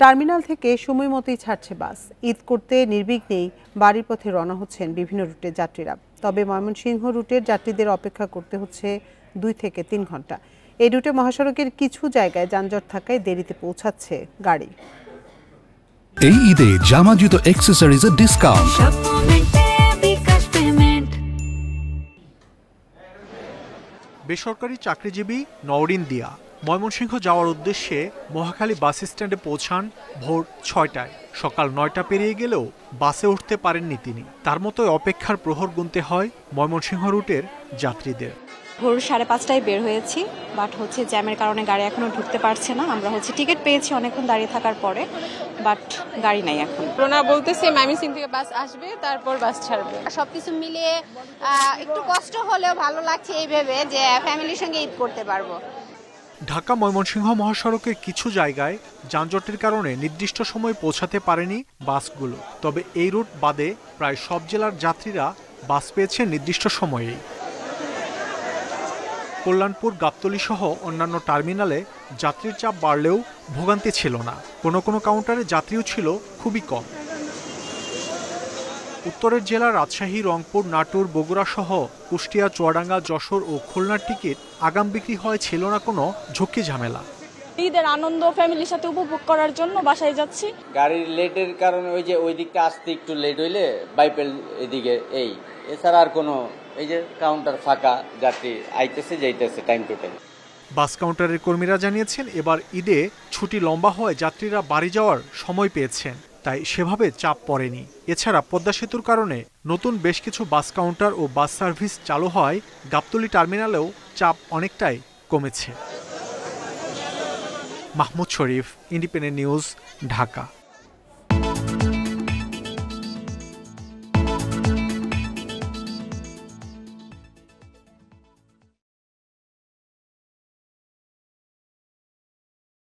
Terminal থেকে সময় মতোই ছাড়ছে বাস। ঈদ করতে নির্বিঘ্নেই বাড়ির পথে রওনা হচ্ছেন বিভিন্ন রুটের যাত্রীরা। তবে ময়মনসিংহ রুটের যাত্রীদের অপেক্ষা করতে হচ্ছে 2 থেকে 3 ঘন্টা। এই রুটে মহাসড়কের কিছু জায়গায় যানজট থাকায় দেরিতে পৌঁছাচ্ছে গাড়ি। এই ঈদে জামা জুতো অ্যাকসেসরিজের ডিসকাউন্ট। বেসরকারি চাকরিজীবী নওরিন দিয়া ময়মনসিংহ যাওয়ার উদ্দেশ্যে মহাখালী বাস স্ট্যান্ডে পৌঁছান ভোর 6টায়। সকাল 9টা পেরিয়ে গেলেও বাসে উঠতে পারেননি তিনি। তার মতোই অপেক্ষার প্রহর গুনতে হয় ময়মনসিংহ রুটের যাত্রীদের। ভোর 5:30টায় বের হয়েছি, বাট জ্যামের কারণে গাড়ি এখনো ঢুকতে পারছে না। আমরা টিকিট পেয়েছি অনেকক্ষণ দাঁড়িয়ে থাকার পরে, বাট গাড়ি নাই এখন। রোনা বলতেছে ময়মনসিংহ থেকে বাস আসবে, তারপর বাস ছাড়বে। সবকিছু মিলিয়ে একটু কষ্ট হলেও ভালো লাগছে এই ভেবে যে ফ্যামিলির সঙ্গে ঈদ করতে পারবো। ঢাকা ময়মনসিংহ মহাসড়কের কিছু জায়গায় যানজটের কারণে নির্দিষ্ট সময় পৌঁছাতে পারেনি বাসগুলো। তবে এই রুট বাদে প্রায় সব জেলার যাত্রীরা বাস পেয়েছে নির্দিষ্ট সময়েই। কল্যাণপুর, গাবতলী সহ অন্যান্য টার্মিনালে যাত্রীর চাপ বাড়লেও ভোগান্তি ছিল না। কোনো কোনো কাউন্টারে যাত্রীও ছিল খুবই কম। উত্তরের জেলা রাজশাহী, রংপুর, নাটোর, বগুড়া সহ কুষ্টিয়া, চুয়াডাঙ্গা, যশোর ও খুলনার টিকিট আগাম বিক্রি হয়, ছিল না কোনো ঝুঁকি ঝামেলা। ঈদের আনন্দ ফ্যামিলির সাথে উপভোগ করার জন্য বাসায় যাচ্ছি। গাড়ির লেটের কারণে ওই দিকটা আসতে একটু লেট হইলে বাইপেল এদিকে এছাড়া আর কোনো এই যে কাউন্টার ফাঁকা, যাত্রী আইতেছে যাইতেছে টাইম টু টাইম। বাস কাউন্টারের কর্মীরা জানিয়েছেন, এবার ঈদে ছুটি লম্বা হওয়ায় যাত্রীরা বাড়ি যাওয়ার সময় পেয়েছেন, তাই সেভাবে চাপ পড়েনি। এছাড়া পদ্মা সেতুর কারণে নতুন বেশ কিছু বাস কাউন্টার ও বাস সার্ভিস চালু হয়, গাবতলী টার্মিনালেও চাপ অনেকটাই কমেছে। মাহমুদ শরীফ, ইন্ডিপেন্ডেন্ট নিউজ, ঢাকা।